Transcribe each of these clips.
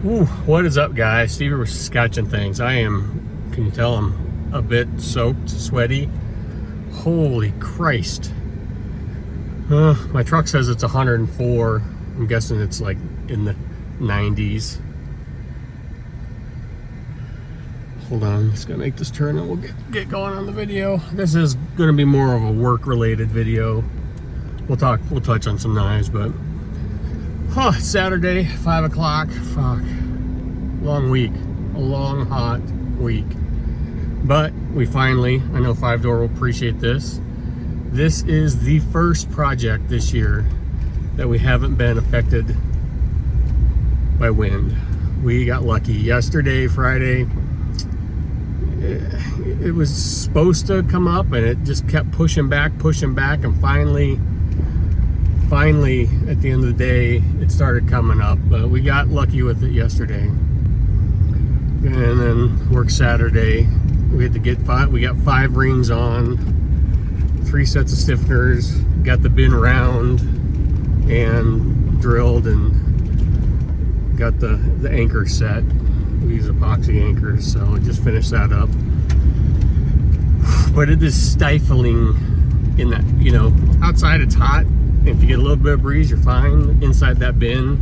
Ooh, what is up, guys? Stevie was scotching things. Can you tell I'm a bit soaked, sweaty? Holy Christ. My truck says it's 104. I'm guessing it's like in the 90s. Hold on, I'm just gonna make this turn and we'll get going on the video. This is gonna be more of a work-related video. We'll touch on some knives, but Saturday, 5 o'clock. Fuck. Long week. A long, hot week. But we finally, I know 5-Door will appreciate this. This is the first project this year that we haven't been affected by wind. We got lucky. Yesterday, Friday, it was supposed to come up and it just kept pushing back, and finally, at the end of the day, it started coming up. But we got lucky with it yesterday. And then work Saturday. We had to get we got 5 rings on, 3 sets of stiffeners, got the bin round and drilled, and got the anchor set. We use epoxy anchors, so I just finished that up. But it is stifling in that, outside it's hot. If you get a little bit of breeze, you're fine. Inside that bin,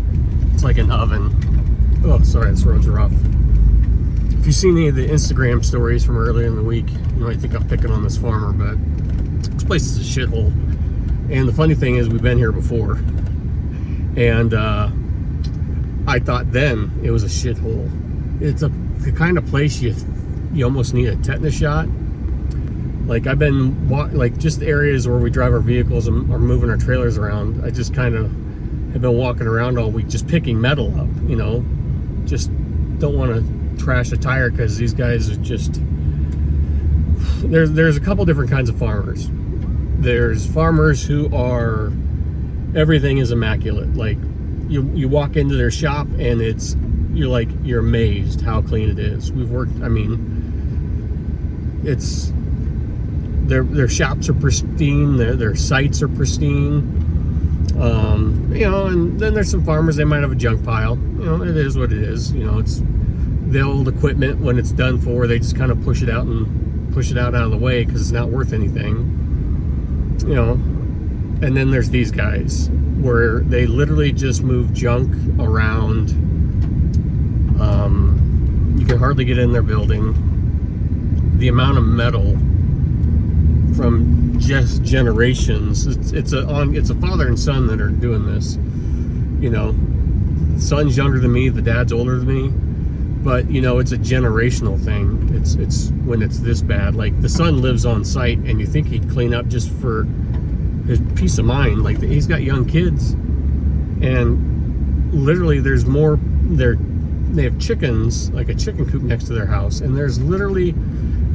it's like an oven. Oh, sorry, this road's rough. If you've seen any of the Instagram stories from earlier in the week, I think I'm picking on this farmer, but this place is a shithole. And the funny thing is, we've been here before. And I thought then it was a shithole. It's the kind of place you almost need a tetanus shot. Like, I've been just areas where we drive our vehicles and are moving our trailers around. I just kind of have been walking around all week just picking metal up, just don't want to trash a tire, because these guys are just, there's a couple different kinds of farmers. There's farmers who are, everything is immaculate. Like, you walk into their shop and you're amazed how clean it is. It's, their shops are pristine, their sites are pristine, and then there's some farmers, they might have a junk pile. It is what it is. It's the old equipment. When it's done for, they just kind of push it out of the way because it's not worth anything. And then there's these guys where they literally just move junk around. You can hardly get in their building. The amount of metal from just generations. It's a father and son that are doing this. The son's younger than me, the dad's older than me, but it's a generational thing. It's when it's this bad. Like, the son lives on site, and you think he'd clean up just for his peace of mind. Like, he's got young kids, and literally there's more. They have chickens, like a chicken coop next to their house, and there's literally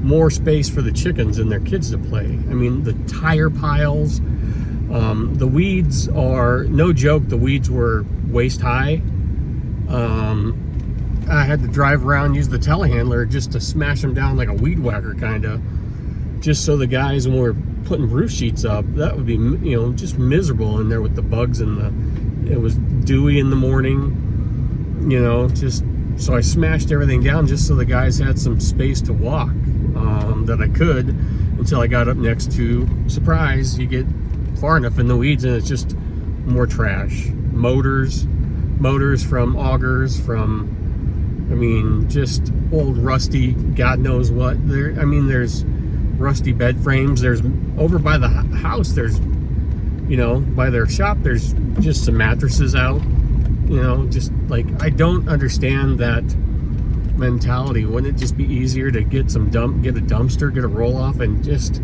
more space for the chickens and their kids to play. The tire piles, the weeds are, no joke, the weeds were waist high. I had to drive around, use the telehandler just to smash them down like a weed whacker, kind of, just so the guys, when we're putting roof sheets up, that would be, just miserable in there with the bugs, and it was dewy in the morning, so I smashed everything down just so the guys had some space to walk. That I could, until I got up next to, surprise, you get far enough in the weeds and it's just more trash. Motors from augers, just old rusty, God knows what. There's rusty bed frames. There's, over by the house, there's, by their shop, there's just some mattresses out. Just like, I don't understand that mentality. Wouldn't it just be easier to get a dumpster, get a roll off, and just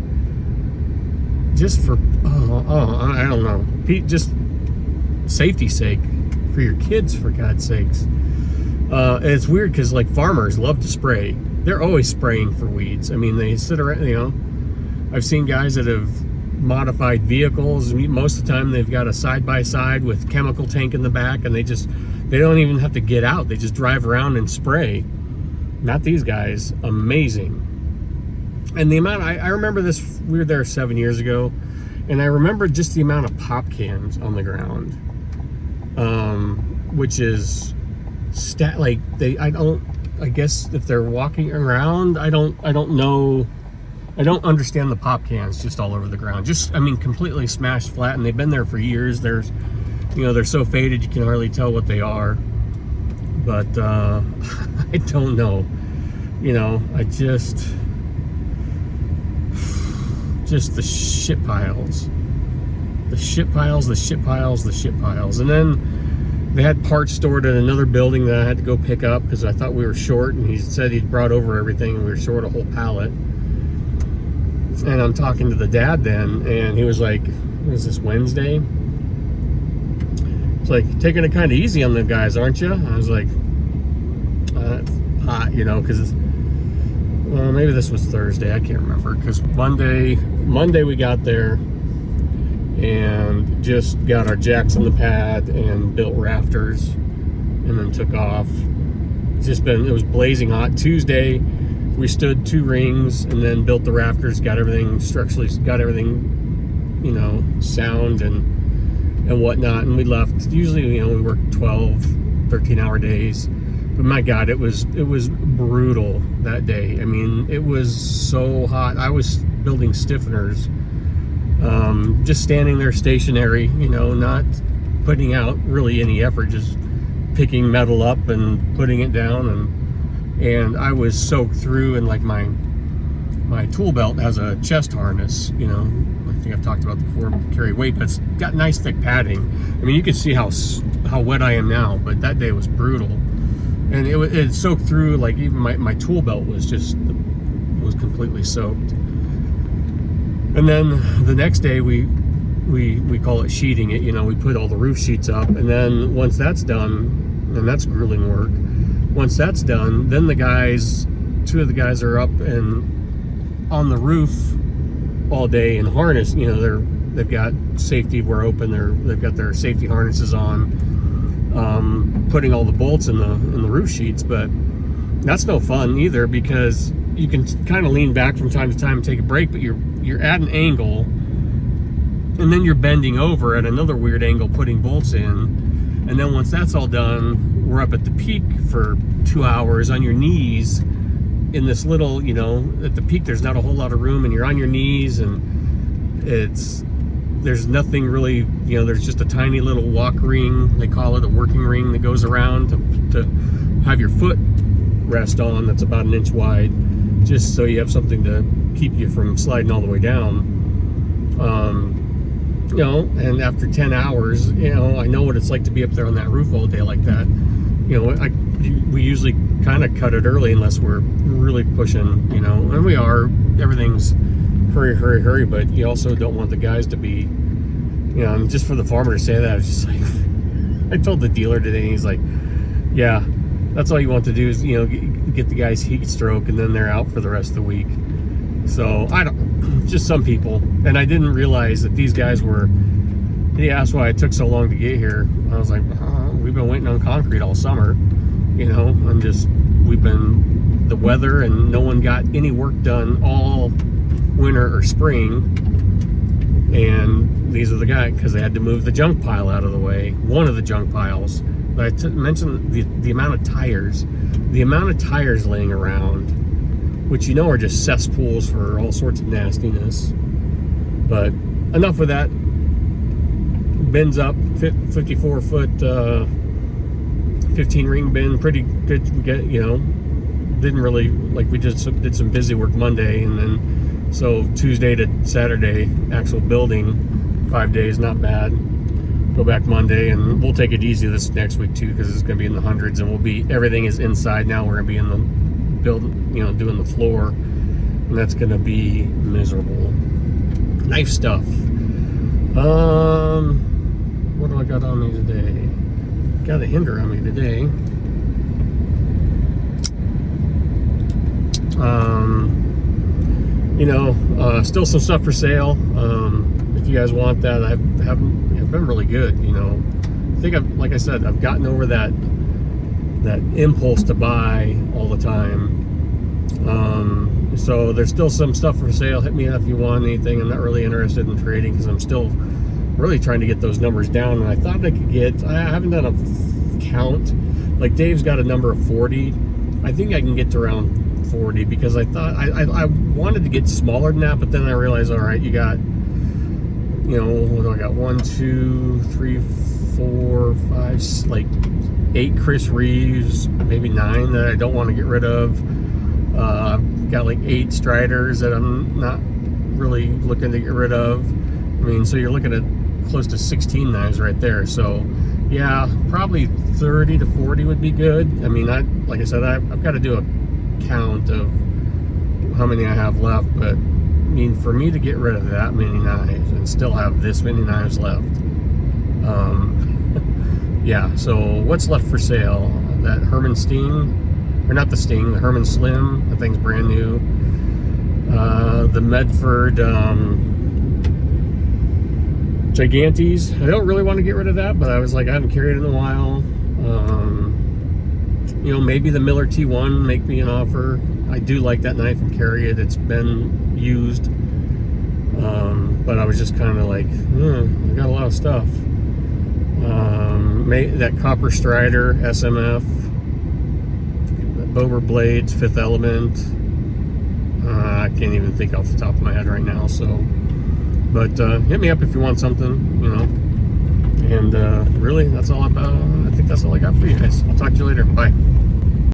for I don't know, just safety's sake, for your kids, for God's sakes. And it's weird because, like, farmers love to spray. They're always spraying for weeds. They sit around. I've seen guys that have modified vehicles. Most of the time they've got a side-by-side with chemical tank in the back, and they don't even have to get out. They just drive around and spray. Not these guys. Amazing. And the amount, I remember this, we were there 7 years ago, and I remember just the amount of pop cans on the ground, which is like I guess if they're walking around, I don't know. I don't understand the pop cans just all over the ground. Just, I mean, completely smashed flat, and they've been there for years. There's, they're so faded you can hardly tell what they are. But I don't know. I just the shit piles. The shit piles, the shit piles, the shit piles. And then they had parts stored at another building that I had to go pick up because I thought we were short, and he said he'd brought over everything and we were short a whole pallet. And I'm talking to the dad then, and he was like, was this Wednesday? It's like, taking it kind of easy on the guys, aren't you? I was like, it's hot, because maybe this was Thursday, I can't remember, because Monday we got there and just got our jacks on the pad and built rafters and then took off. It was blazing hot. Tuesday we stood 2 rings and then built the rafters, got everything structurally, sound and whatnot, and we left. Usually, we work 12, 13-hour days, but my God, it was brutal that day. I mean, it was so hot. I was building stiffeners, just standing there stationary, not putting out really any effort, just picking metal up and putting it down, and I was soaked through, and like my tool belt has a chest harness, I think I've talked about before, carry weight, but it's got nice thick padding. I mean, you can see how wet I am now, but that day was brutal, and it soaked through. Like, even my tool belt was completely soaked. And then the next day we call it sheeting it. We put all the roof sheets up, and then once that's done, and that's grueling work. Once that's done, then 2 of the guys are up and on the roof all day in harness. They've got safety. We're open. They've got their safety harnesses on, putting all the bolts in the roof sheets. But that's no fun either, because you can kind of lean back from time to time and take a break, but you're at an angle, and then you're bending over at another weird angle putting bolts in. And then once that's all done, we're up at the peak for 2 hours on your knees in this little, at the peak there's not a whole lot of room, and you're on your knees, and there's nothing really, there's just a tiny little walk ring, they call it a working ring, that goes around to have your foot rest on, that's about 1 inch wide, just so you have something to keep you from sliding all the way down. And after 10 hours, I know what it's like to be up there on that roof all day like that. We usually kind of cut it early unless we're really pushing, and we are. Everything's hurry, hurry, hurry, but you also don't want the guys to be, and just for the farmer to say that, I was just like, I told the dealer today, and he's like, yeah, that's all you want to do is, get the guys heat stroke, and then they're out for the rest of the week. So just some people. And I didn't realize that these guys he asked why it took so long to get here. I was like, we've been waiting on concrete all summer, we've been, the weather, and no one got any work done all winter or spring. And these are the guys, because they had to move the junk pile out of the way, one of the junk piles. But I mentioned the amount of tires laying around, which are just cesspools for all sorts of nastiness. But enough with that. Bins up, 54 foot, 15 ring bin, pretty good. Didn't really, we just did some busy work Monday, and then so Tuesday to Saturday, actual building, 5 days, not bad. Go back Monday, and we'll take it easy this next week too, because it's going to be in the hundreds, and everything is inside now. We're going to be in the doing the floor, and that's going to be miserable. Knife stuff. What do I got on me today? Got a hinder on me today. Still some stuff for sale. If you guys want that, I've been really good. I think like I said, I've gotten over that impulse to buy all the time. So there's still some stuff for sale. Hit me up if you want anything. I'm not really interested in trading, because I'm still really trying to get those numbers down. And I thought I haven't done a count, Like Dave's got a number of 40. I think I can get to around 40 because I thought I wanted to get smaller than that, but then I realized, all right, you got, what do I got? 1, 2, 3, 4, 5, like 8 Chris Reeves, maybe 9 that I don't want to get rid of. I've got like 8 Striders that I'm not really looking to get rid of. I mean, so you're looking at close to 16 knives right there. So yeah, probably 30 to 40 would be good. I mean, like I said, I've got to do a count of how many I have left, but I mean, for me to get rid of that many knives and still have this many knives left, yeah. So what's left for sale? That Herman Sting, or not the Sting, the Herman Slim. That thing's brand new. The Medford Gigantes. I don't really want to get rid of that, but I was like, I haven't carried it in a while. Maybe the Miller T1, make me an offer. I do like that knife and carry it. It's been used. But I was just kind of like, I got a lot of stuff. That Copper Strider SMF, Bober Blades, Fifth Element. I can't even think off the top of my head right now. So, but hit me up if you want something, And really, that's all about. I think that's all I got for you guys. I'll talk to you later. Bye.